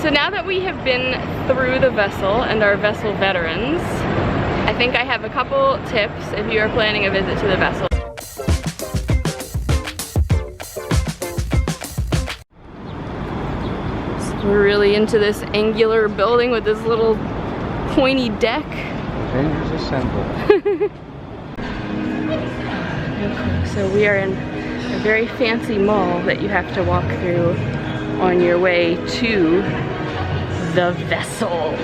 So now that we have been through the vessel and are vessel veterans, I think I have a couple tips if you are planning a visit to the vessel. So we're really into this angular building with this little pointy deck. Avengers Assemble. So we are in a very fancy mall that you have to walk through on your way to the vessel.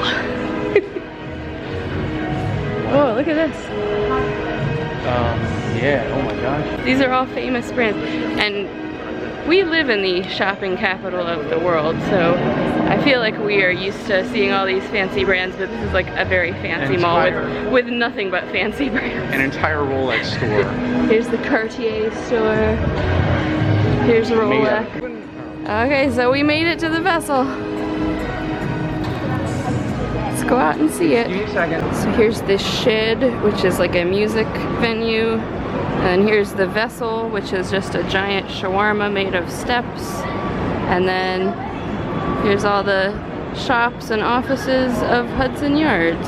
Oh, look at this. Yeah, oh my gosh. These are all famous brands. And we live in the shopping capital of the world, so I feel like we are used to seeing all these fancy brands, but this is like a very fancy mall with nothing but fancy brands. An entire Rolex store. Here's the Cartier store. Here's Rolex. Okay, so we made it to the vessel. Let's go out and see it. Give me a second. So here's this shed, which is like a music venue. And here's the vessel, which is just a giant shawarma made of steps. And then here's all the shops and offices of Hudson Yards.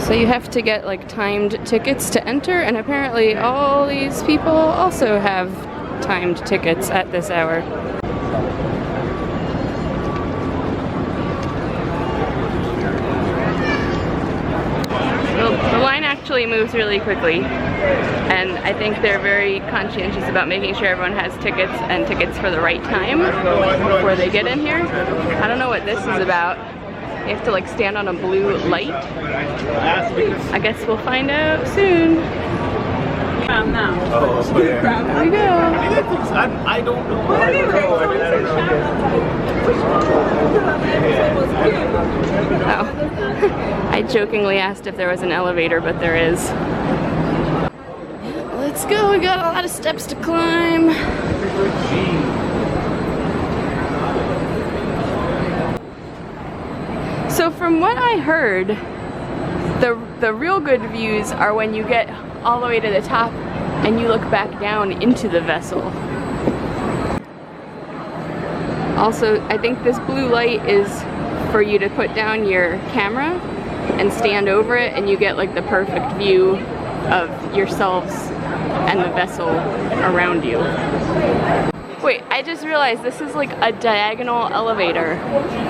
So you have to get like timed tickets to enter, and apparently all these people also have timed tickets at this hour. The line actually moves really quickly, and I think they're very conscientious about making sure everyone has tickets and tickets for the right time before they get in here. I don't know what this is about. You have to like stand on a blue light. I guess we'll find out soon. There we go. I don't know. Oh. I jokingly asked if there was an elevator, but there is. Let's go, we got a lot of steps to climb. So from what I heard, the real good views are when you get all the way to the top and you look back down into the vessel. Also, I think this blue light is for you to put down your camera and stand over it, and you get like the perfect view of yourselves and the vessel around you. Wait, I just realized this is like a diagonal elevator.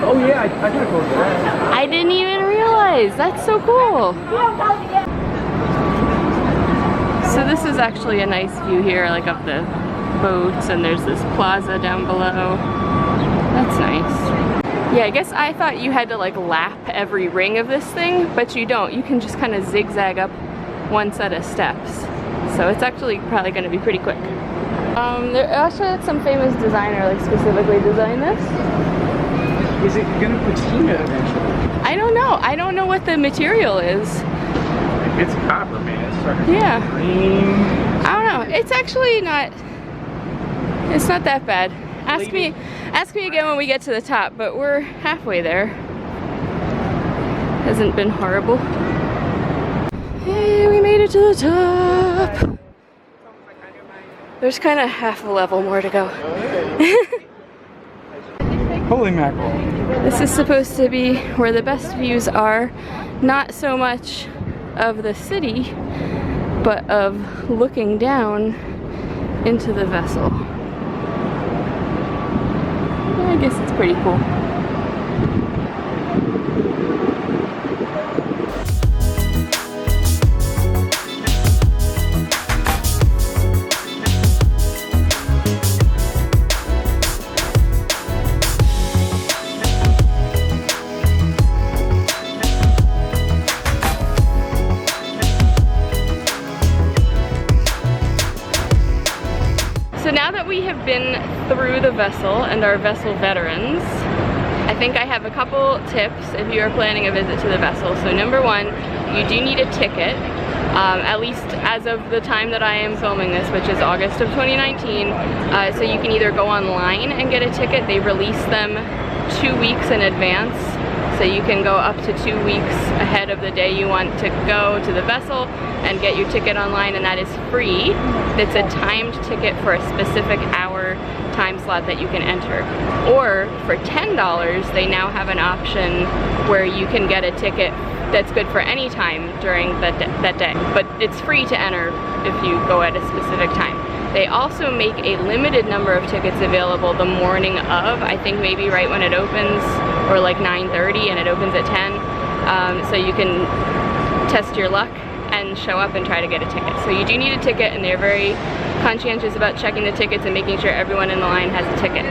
Oh yeah, I gotta go with that. I didn't even realize. That's so cool. So this is actually a nice view here, like of the boats, and there's this plaza down below. That's nice. Yeah, I guess I thought you had to like lap every ring of this thing, but you don't. You can just kind of zigzag up one set of steps. So it's actually probably going to be pretty quick. There also had some famous designer like specifically design this. Is it gonna patina eventually? I don't know. I don't know what the material is. It's copper, man. It's starting to Yeah. green. I don't know. It's actually not. It's not that bad. Ask me again when we get to the top. But we're halfway there. Hasn't been horrible. Hey, we made it to the top. There's kind of half a level more to go. Holy mackerel. This is supposed to be where the best views are, not so much of the city, but of looking down into the vessel. I guess it's pretty cool. So now that we have been through the vessel and are vessel veterans, I think I have a couple tips if you are planning a visit to the vessel. So number one, you do need a ticket, at least as of the time that I am filming this, which is August of 2019. So you can either go online and get a ticket. They release them 2 weeks in advance. So you can go up to 2 weeks ahead of the day you want to go to the vessel and get your ticket online, and that is free. It's a timed ticket for a specific hour time slot that you can enter. Or for $10, they now have an option where you can get a ticket that's good for any time during that day. But it's free to enter if you go at a specific time. They also make a limited number of tickets available the morning of, I think maybe right when it opens, or like 9:30 and it opens at 10. So you can test your luck and show up and try to get a ticket. So you do need a ticket, and they're very conscientious about checking the tickets and making sure everyone in the line has a ticket.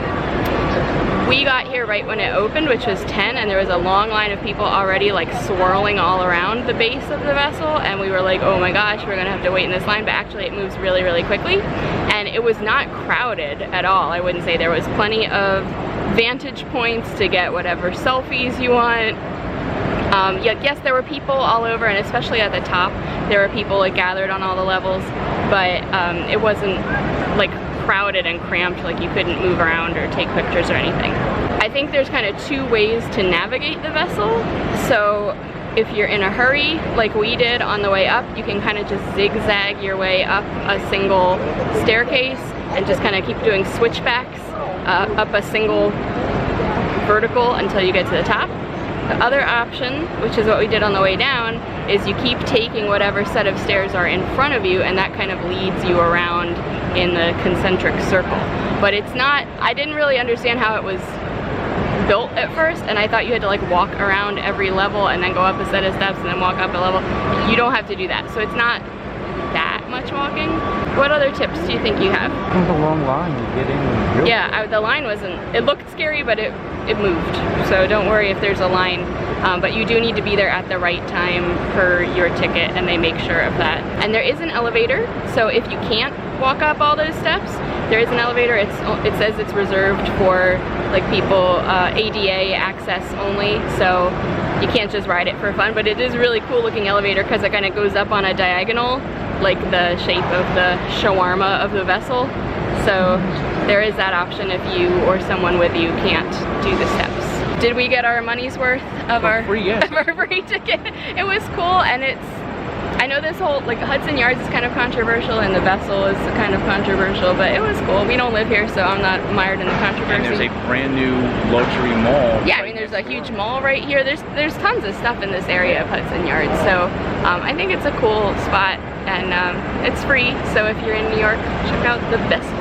We got here right when it opened, which was 10, and there was a long line of people already like swirling all around the base of the vessel, and we were like, oh my gosh, we're gonna have to wait in this line, but actually it moves really, really quickly. And it was not crowded at all. I wouldn't say. There was plenty of vantage points to get whatever selfies you want. Yes, there were people all over, and especially at the top, there were people like gathered on all the levels, but it wasn't like crowded and cramped, like you couldn't move around or take pictures or anything. I think there's kind of two ways to navigate the vessel. So if you're in a hurry, like we did on the way up, you can kind of just zigzag your way up a single staircase and just kind of keep doing switchbacks up a single vertical until you get to the top. The other option, which is what we did on the way down, is you keep taking whatever set of stairs are in front of you, and that kind of leads you around in the concentric circle. But it's not, I didn't really understand how it was built at first, and I thought you had to like walk around every level and then go up a set of steps and then walk up a level. You don't have to do that, so it's not that much walking. What other tips do you think you have? It was a long line to get in. Yeah, the line wasn't, it looked scary, but it moved. So don't worry if there's a line, but you do need to be there at the right time per your ticket, and they make sure of that. And there is an elevator, so if you can't walk up all those steps, there is an elevator. It says it's reserved for like people, ADA access only, so you can't just ride it for fun, but it is a really cool looking elevator because it kind of goes up on a diagonal, like the shape of the shawarma of the vessel. So there is that option if you or someone with you can't do the steps. Did we get our money's worth of our free ticket? It was cool, and I know this whole, like Hudson Yards is kind of controversial and the vessel is kind of controversial, but it was cool. We don't live here, so I'm not mired in the controversy. And there's a brand new luxury mall. Yeah, I mean there's a huge mall right here. There's tons of stuff in this area of Hudson Yards, so I think it's a cool spot, and it's free, so if you're in New York, check out the vessel.